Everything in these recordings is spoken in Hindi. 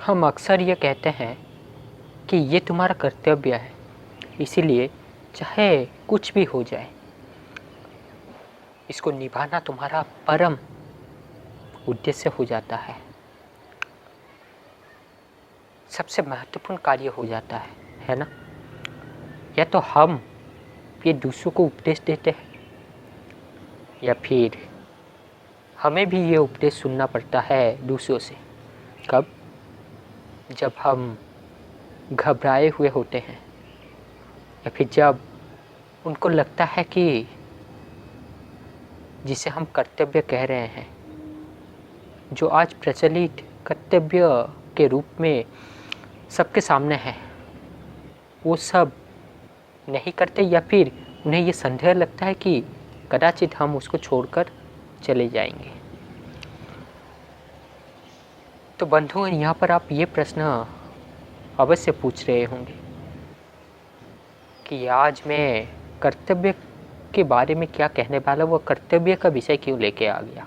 हम अक्सर ये कहते हैं कि ये तुम्हारा कर्तव्य है, इसीलिए चाहे कुछ भी हो जाए इसको निभाना तुम्हारा परम उद्देश्य हो जाता है, सबसे महत्वपूर्ण कार्य हो जाता है ना। या तो हम ये दूसरों को उपदेश देते हैं या फिर हमें भी ये उपदेश सुनना पड़ता है दूसरों से। कब? जब हम घबराए हुए होते हैं या फिर जब उनको लगता है कि जिसे हम कर्तव्य कह रहे हैं, जो आज प्रचलित कर्तव्य के रूप में सबके सामने है, वो सब नहीं करते या फिर उन्हें ये संदेह लगता है कि कदाचित हम उसको छोड़कर चले जाएंगे। तो बंधुओं, यहाँ पर आप ये प्रश्न अवश्य पूछ रहे होंगे कि आज मैं कर्तव्य के बारे में क्या कहने वाला, वो कर्तव्य का विषय क्यों लेके आ गया।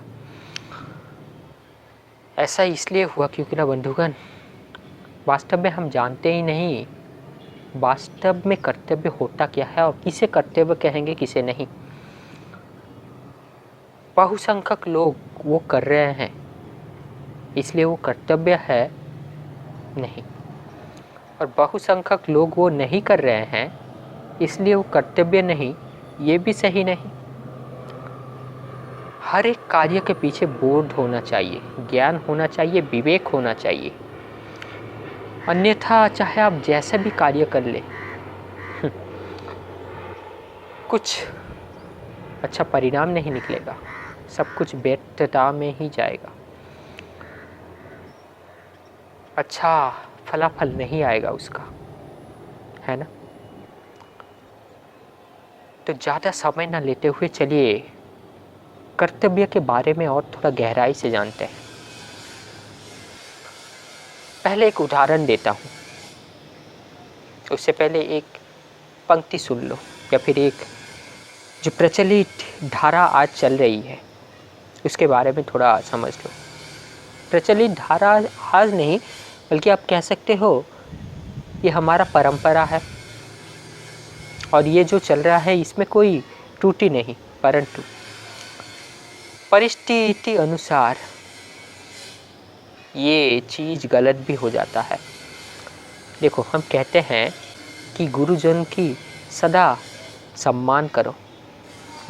ऐसा इसलिए हुआ क्योंकि ना बंधुगण, वास्तव में हम जानते ही नहीं वास्तव में कर्तव्य होता क्या है और किसे कर्तव्य कहेंगे किसे नहीं। बहुसंख्यक लोग वो कर रहे हैं इसलिए वो कर्तव्य है नहीं, और बहुसंख्यक लोग वो नहीं कर रहे हैं इसलिए वो कर्तव्य नहीं, ये भी सही नहीं। हर एक कार्य के पीछे बोध होना चाहिए, ज्ञान होना चाहिए, विवेक होना चाहिए, अन्यथा चाहे आप जैसा भी कार्य कर ले कुछ अच्छा परिणाम नहीं निकलेगा, सब कुछ व्यर्थता में ही जाएगा, अच्छा फलाफल नहीं आएगा उसका, है ना। तो ज़्यादा समय ना लेते हुए चलिए कर्तव्य के बारे में और थोड़ा गहराई से जानते हैं। पहले एक उदाहरण देता हूँ, उससे पहले एक पंक्ति सुन लो या फिर एक जो प्रचलित धारा आज चल रही है उसके बारे में थोड़ा समझ लो। प्रचलित धारा आज नहीं बल्कि आप कह सकते हो ये हमारा परंपरा है और ये जो चल रहा है इसमें कोई त्रुटि नहीं, परंतु परिस्थिति अनुसार ये चीज़ गलत भी हो जाता है। देखो, हम कहते हैं कि गुरुजन की सदा सम्मान करो,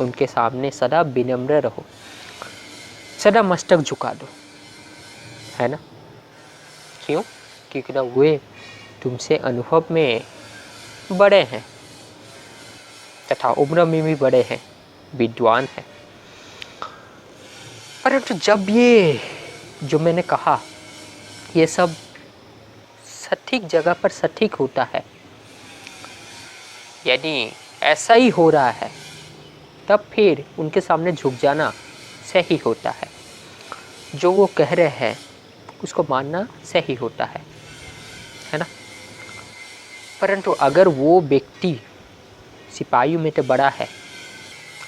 उनके सामने सदा विनम्र रहो, सदा मस्तक झुका दो, है ना। क्यों? क्योंकि ना वे तुमसे अनुभव में बड़े हैं तथा उम्र में भी बड़े हैं, विद्वान हैं। परंतु जब ये जो मैंने कहा ये सब सटीक जगह पर सटीक होता है, यानी ऐसा ही हो रहा है, तब फिर उनके सामने झुक जाना सही होता है। जो वो कह रहे हैं उसको मानना सही होता है ना। परंतु अगर वो व्यक्ति सिपाहियों में तो बड़ा है,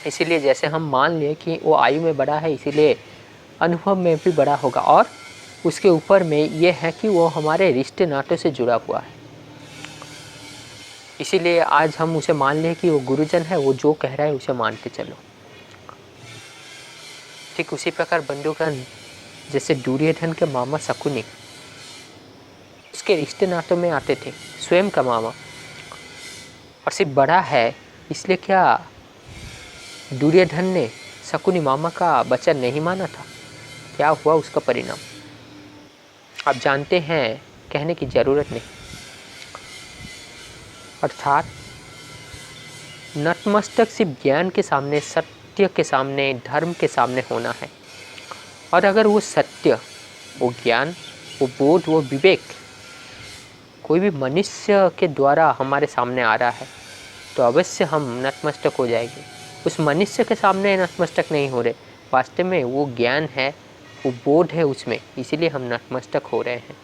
इसीलिए जैसे हम मान लें कि वो आयु में बड़ा है इसीलिए अनुभव में भी बड़ा होगा, और उसके ऊपर में ये है कि वो हमारे रिश्ते नातों से जुड़ा हुआ है, इसीलिए आज हम उसे मान लें कि वो गुरुजन है, वो जो कह रहा है उसे मान के चलो। ठीक उसी प्रकार बंधुगण, जैसे दुर्योधन के मामा शकुनी उसके रिश्ते नातों में आते थे, स्वयं का मामा, और सिर्फ बड़ा है इसलिए क्या दुर्योधन ने शकुनी मामा का वचन नहीं माना था? क्या हुआ उसका परिणाम आप जानते हैं, कहने की ज़रूरत नहीं। अर्थात नतमस्तक सिर्फ ज्ञान के सामने, सत्य के सामने, धर्म के सामने होना है, और अगर वो सत्य, वो ज्ञान, वो बोध, वो विवेक कोई भी मनुष्य के द्वारा हमारे सामने आ रहा है तो अवश्य हम नतमस्तक हो जाएंगे। उस मनुष्य के सामने नतमस्तक नहीं हो रहे, वास्तव में वो ज्ञान है, वो बोध है उसमें, इसीलिए हम नतमस्तक हो रहे हैं।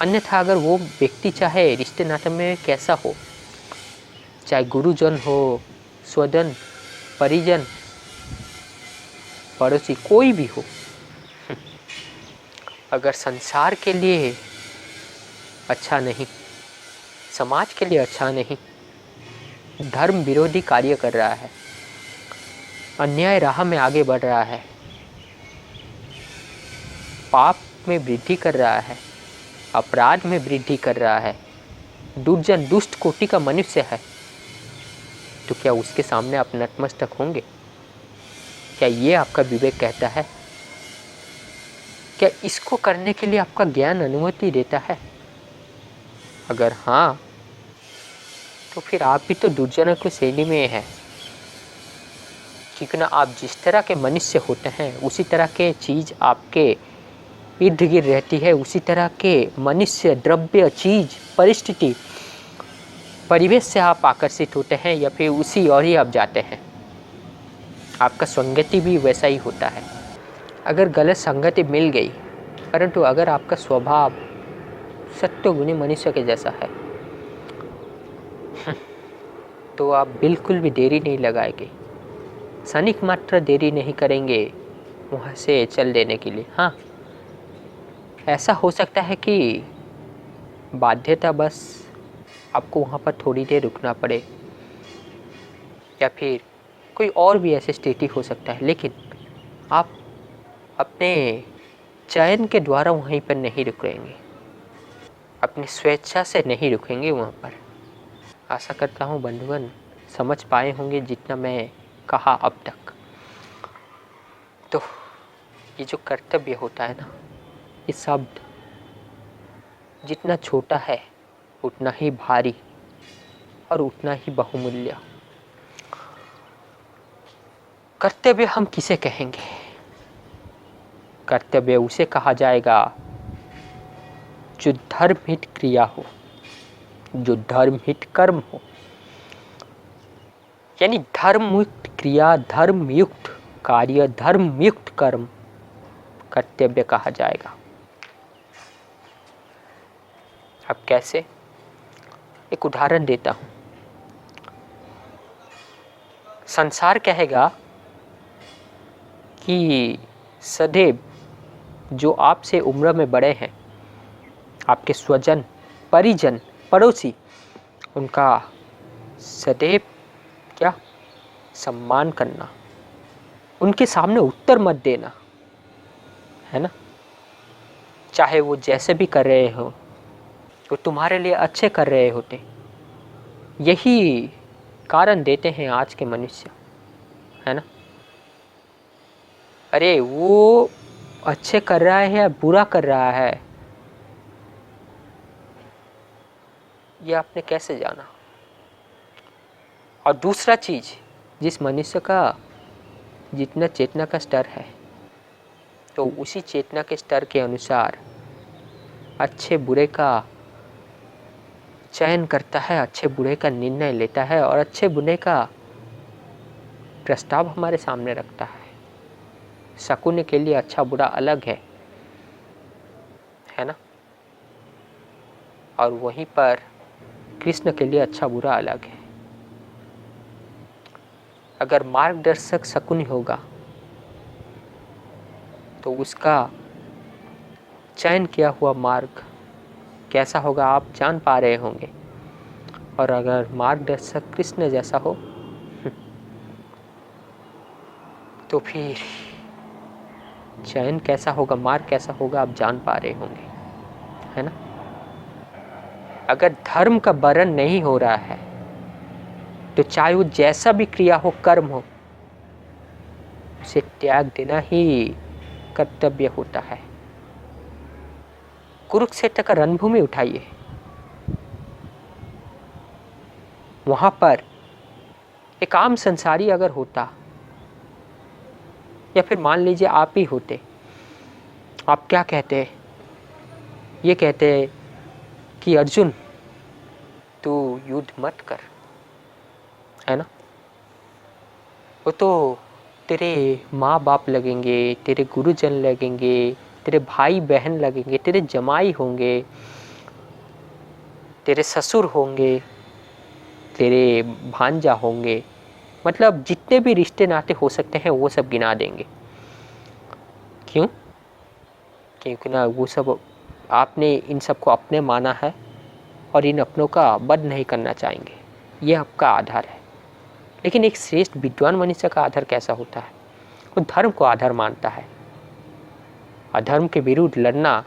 अन्यथा अगर वो व्यक्ति चाहे रिश्ते नाते में कैसा हो, चाहे गुरुजन हो, स्वजन, परिजन, पड़ोसी, कोई भी हो, अगर संसार के लिए अच्छा नहीं, समाज के लिए अच्छा नहीं, धर्म विरोधी कार्य कर रहा है, अन्याय राह में आगे बढ़ रहा है, पाप में वृद्धि कर रहा है, अपराध में वृद्धि कर रहा है, दुर्जन दुष्ट कोटि का मनुष्य है, तो क्या उसके सामने आप नतमस्तक होंगे? क्या ये आपका विवेक कहता है? क्या इसको करने के लिए आपका ज्ञान अनुमति देता है? अगर हाँ, तो फिर आप भी तो दुर्जनों की श्रेणी में है, क्योंकि ना आप जिस तरह के मनुष्य होते हैं उसी तरह के चीज़ आपके इर्द गिर्द रहती है, उसी तरह के मनुष्य, द्रव्य, चीज़, परिस्थिति, परिवेश से आप आकर्षित होते हैं या फिर उसी और ही आप जाते हैं। आपका संगति भी वैसा ही होता है। अगर गलत संगति मिल गई, परंतु अगर आपका स्वभाव सत्वगुणी मनुष्य के जैसा है, तो आप बिल्कुल भी देरी नहीं लगाएंगे, क्षणिक मात्र देरी नहीं करेंगे वहाँ से चल देने के लिए। हाँ, ऐसा हो सकता है कि बाध्यता बस आपको वहाँ पर थोड़ी देर रुकना पड़े, या फिर कोई और भी ऐसी स्थिति हो सकता है, लेकिन आप अपने चयन के द्वारा वहीं पर नहीं रुकेंगे, अपनी स्वेच्छा से नहीं रुकेंगे वहाँ पर। आशा करता हूँ बंधुगण समझ पाए होंगे जितना मैं कहा अब तक। तो ये जो कर्तव्य होता है ना, ये शब्द जितना छोटा है उतना ही भारी और उतना ही बहुमूल्य। कर्तव्य हम किसे कहेंगे? कर्तव्य उसे कहा जाएगा जो धर्महित क्रिया हो, जो धर्महित कर्म हो, यानी धर्मयुक्त क्रिया, धर्मयुक्त कार्य, धर्मयुक्त कर्म कर्तव्य कहा जाएगा। अब कैसे? एक उदाहरण देता हूँ। संसार कहेगा कि सदैव जो आपसे उम्र में बड़े हैं, आपके स्वजन, परिजन, पड़ोसी, उनका सदैव क्या सम्मान करना, उनके सामने उत्तर मत देना, है ना। चाहे वो जैसे भी कर रहे हो, वो तुम्हारे लिए अच्छे कर रहे होते, यही कारण देते हैं आज के मनुष्य, है ना। अरे वो अच्छे कर रहा है या बुरा कर रहा है, ये आपने कैसे जाना? और दूसरा चीज, जिस मनुष्य का जितना चेतना का स्तर है, तो उसी चेतना के स्तर के अनुसार अच्छे बुरे का चयन करता है, अच्छे बुरे का निर्णय लेता है और अच्छे बुरे का प्रस्ताव हमारे सामने रखता है। शकुन के लिए अच्छा बुरा अलग है ना। और वहीं पर कृष्ण के लिए अच्छा बुरा अलग है। अगर मार्गदर्शक शकुन होगा तो उसका चयन किया हुआ मार्ग कैसा होगा आप जान पा रहे होंगे। और अगर मार्गदर्शक कृष्ण जैसा हो तो फिर चयन कैसा होगा, मार्ग कैसा होगा आप जान पा रहे होंगे, है ना। अगर धर्म का वर्ण नहीं हो रहा है तो चाहे वो जैसा भी क्रिया हो, कर्म हो, उसे त्याग देना ही कर्तव्य होता है। कुरुक्षेत्र का रणभूमि उठाइए, वहां पर एक आम संसारी अगर होता, या फिर मान लीजिए आप ही होते, आप क्या कहते? ये कहते कि अर्जुन तू युद्ध मत कर, है ना। वो तो तेरे माँ बाप लगेंगे, तेरे गुरुजन लगेंगे, तेरे भाई बहन लगेंगे, तेरे जमाई होंगे, तेरे ससुर होंगे, तेरे भांजा होंगे, मतलब जितने भी रिश्ते नाते हो सकते हैं वो सब गिना देंगे। क्यों? क्योंकि ना वो सब आपने इन सबको अपने माना है और इन अपनों का वध नहीं करना चाहेंगे, ये आपका आधार है। लेकिन एक श्रेष्ठ विद्वान मनुष्य का आधार कैसा होता है? वो धर्म को आधार मानता है। अधर्म के विरुद्ध लड़ना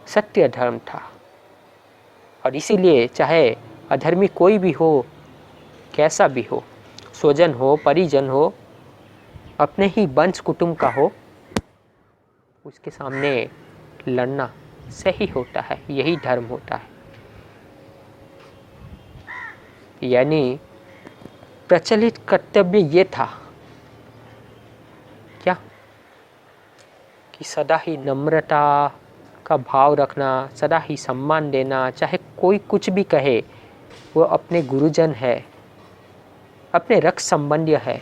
सत्य धर्म था, और इसीलिए चाहे अधर्मी कोई भी हो, कैसा भी हो, स्वजन हो, परिजन हो, अपने ही वंश कुटुंब का हो, उसके सामने लड़ना सही होता है, यही धर्म होता है। यानी प्रचलित कर्तव्य ये था क्या कि सदा ही नम्रता का भाव रखना, सदा ही सम्मान देना, चाहे कोई कुछ भी कहे, वो अपने गुरुजन है, अपने रक्त संबंधी है,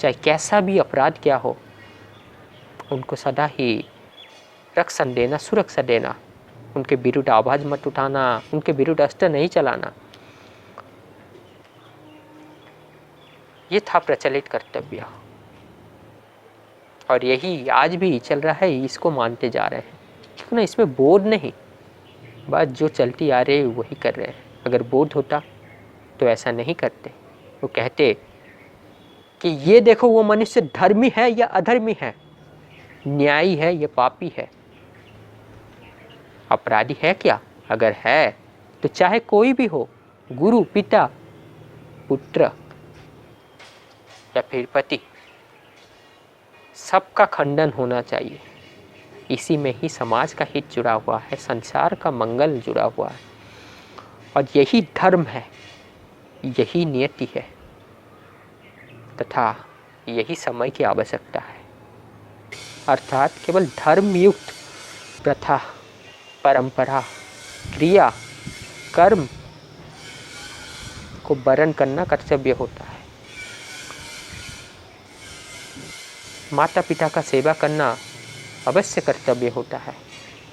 चाहे कैसा भी अपराध क्या हो, उनको सदा ही रक्षण देना, सुरक्षा देना, उनके विरुद्ध आवाज मत उठाना, उनके विरुद्ध अस्त्र नहीं चलाना, ये था प्रचलित कर्तव्य। और यही आज भी चल रहा है, इसको मानते जा रहे हैं। क्यों ना, इसमें बोध नहीं, बस जो चलती आ रही है वही कर रहे हैं। अगर बोध होता तो ऐसा नहीं करते। वो कहते कि ये देखो वो मनुष्य धर्मी है या अधर्मी है, न्यायी है या पापी है, अपराधी है क्या? अगर है तो चाहे कोई भी हो, गुरु, पिता, पुत्र या फिर पति, सबका खंडन होना चाहिए। इसी में ही समाज का हित जुड़ा हुआ है, संसार का मंगल जुड़ा हुआ है, और यही धर्म है, यही नियति है, तथा यही समय की आवश्यकता है। अर्थात केवल धर्मयुक्त प्रथा, परंपरा, क्रिया, कर्म को वर्ण करना कर्तव्य होता है। माता पिता का सेवा करना अवश्य कर्तव्य होता है,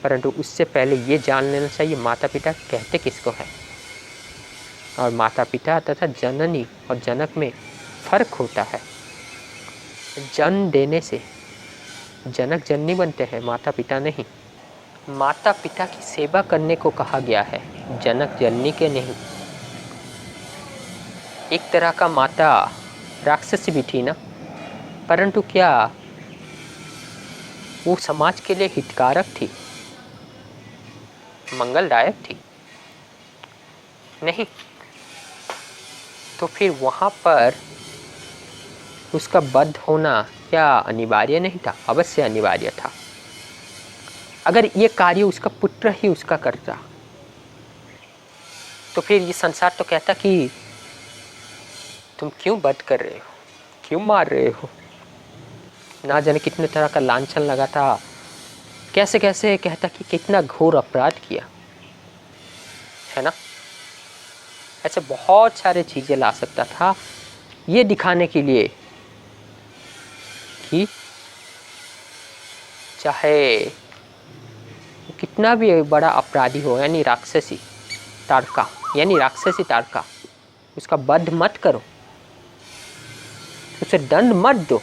परंतु उससे पहले ये जान लेना चाहिए माता पिता कहते किसको है। और माता पिता तथा जननी और जनक में फर्क होता है। जन्म देने से जनक जननी बनते हैं, माता पिता नहीं। माता पिता की सेवा करने को कहा गया है, जनक जननी के नहीं। एक तरह का माता राक्षसी भी थी ना, परंतु क्या वो समाज के लिए हितकारक थी, मंगलदायक थी? नहीं। तो फिर वहाँ पर उसका वध होना क्या अनिवार्य नहीं था? अवश्य अनिवार्य था। अगर ये कार्य उसका पुत्र ही उसका करता तो फिर ये संसार तो कहता कि तुम क्यों वध कर रहे हो, क्यों मार रहे हो। ना जाने कितने तरह का लांछन लगा था, कैसे कैसे कहता कि कितना घोर अपराध किया है ना। ऐसे बहुत सारे चीजें ला सकता था ये दिखाने के लिए कि चाहे कितना भी बड़ा अपराधी हो, यानी राक्षसी तारका, यानी राक्षसी तारका, उसका वध मत करो, उसे दंड मत दो।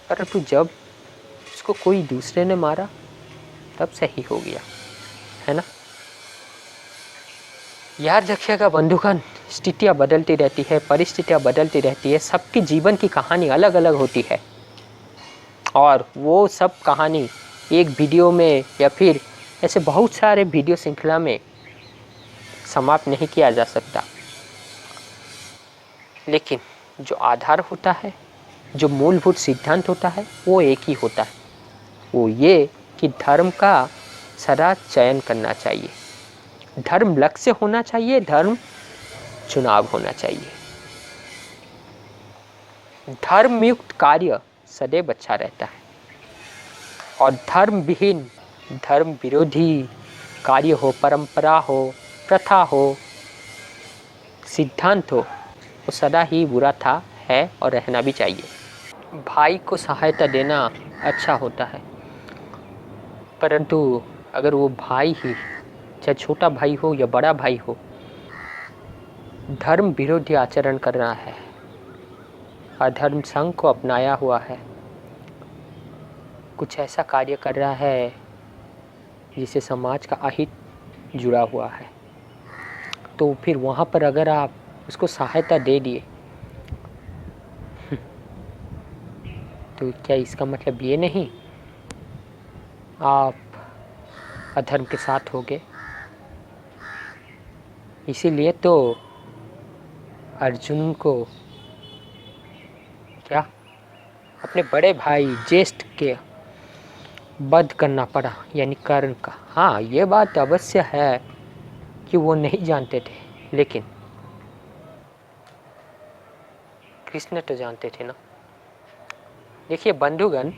परंतु जब उसको कोई दूसरे ने मारा तब सही हो गया, है ना। याद रखिएगा बंधुगण, स्थितियाँ बदलती रहती है, परिस्थितियाँ बदलती रहती है, सबकी जीवन की कहानी अलग अलग होती है, और वो सब कहानी एक वीडियो में या फिर ऐसे बहुत सारे वीडियो श्रृंखला में समाप्त नहीं किया जा सकता। लेकिन जो आधार होता है, जो मूलभूत सिद्धांत होता है, वो एक ही होता है। वो ये कि धर्म का सदा चयन करना चाहिए, धर्म लक्ष्य होना चाहिए, धर्म चुनाव होना चाहिए। धर्मयुक्त कार्य सदैव अच्छा रहता है, और धर्म विहीन, धर्म विरोधी कार्य हो, परंपरा हो, प्रथा हो, सिद्धांत हो, वो सदा ही बुरा था, है और रहना भी चाहिए। भाई को सहायता देना अच्छा होता है, परंतु अगर वो भाई ही, चाहे छोटा भाई हो या बड़ा भाई हो, धर्म विरोधी आचरण कर रहा है, अधर्म संघ को अपनाया हुआ है, कुछ ऐसा कार्य कर रहा है जिससे समाज का अहित जुड़ा हुआ है, तो फिर वहाँ पर अगर आप उसको सहायता दे दिए तो क्या इसका मतलब ये नहीं आप अधर्म के साथ होगे? इसीलिए तो अर्जुन को क्या अपने बड़े भाई ज्येष्ठ के वध करना पड़ा, यानी कर्ण का। हाँ, ये बात अवश्य है कि वो नहीं जानते थे, लेकिन कृष्ण तो जानते थे ना। देखिए बंधुगण,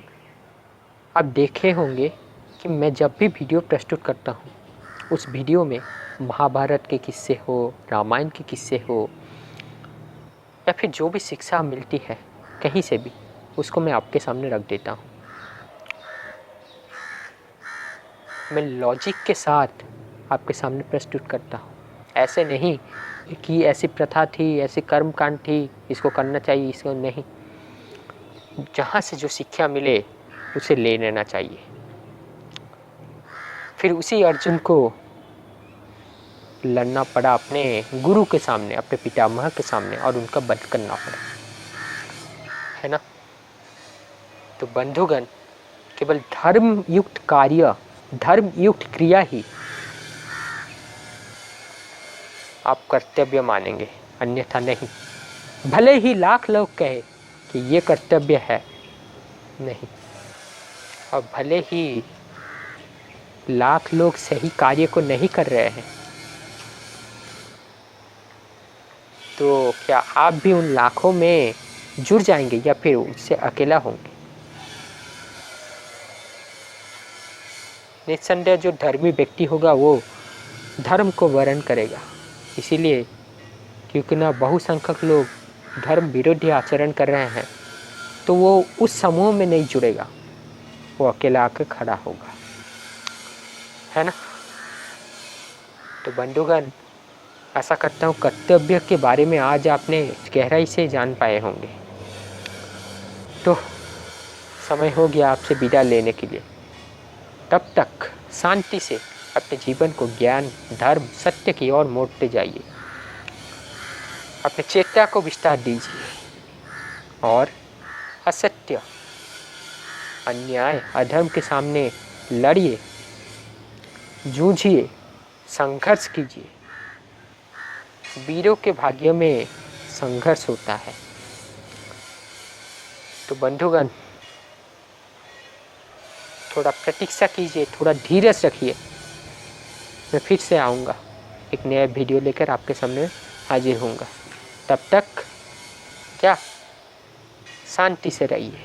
आप देखे होंगे कि मैं जब भी वीडियो प्रस्तुत करता हूँ उस वीडियो में महाभारत के किस्से हो, रामायण के किस्से हो, या फिर जो भी शिक्षा मिलती है कहीं से भी, उसको मैं आपके सामने रख देता हूँ। मैं लॉजिक के साथ आपके सामने प्रस्तुत करता हूँ। ऐसे नहीं कि ऐसी प्रथा थी, ऐसी कर्मकांड थी, इसको करना चाहिए, इसको नहीं। जहाँ से जो शिक्षा मिले उसे ले लेना चाहिए। फिर उसी अर्जुन को लड़ना पड़ा अपने गुरु के सामने, अपने पितामह के सामने, और उनका वध करना पड़ा, है ना। तो बंधुगण, केवल धर्म युक्त कार्य, धर्म युक्त क्रिया ही आप कर्तव्य मानेंगे, अन्यथा नहीं। भले ही लाख लोग कहे कि ये कर्तव्य है, नहीं। और भले ही लाख लोग सही कार्य को नहीं कर रहे हैं, तो क्या आप भी उन लाखों में जुड़ जाएंगे या फिर उससे अकेला होंगे? निस्संदेह जो धर्मी व्यक्ति होगा वो धर्म को वर्ण करेगा। इसीलिए क्योंकि ना बहुसंख्यक लोग धर्म विरोधी आचरण कर रहे हैं, तो वो उस समूह में नहीं जुड़ेगा, वो अकेला आकर खड़ा होगा, है ना। तो बंधुगण, आशा करता हूँ कर्तव्य के बारे में आज आपने गहराई से जान पाए होंगे। तो समय हो गया आपसे विदा लेने के लिए। तब तक शांति से अपने जीवन को ज्ञान, धर्म, सत्य की ओर मोड़ते जाइए। अपने चेतना को विस्तार दीजिए और असत्य, अन्याय, अधर्म के सामने लड़िए, जूझिए, संघर्ष कीजिए। वीरों के भाग्य में संघर्ष होता है। तो बंधुगण, थोड़ा प्रतीक्षा कीजिए, थोड़ा धीरज रखिए। मैं फिर से आऊँगा, एक नया वीडियो लेकर आपके सामने हाजिर होऊंगा। तब तक क्या शांति से रहिए।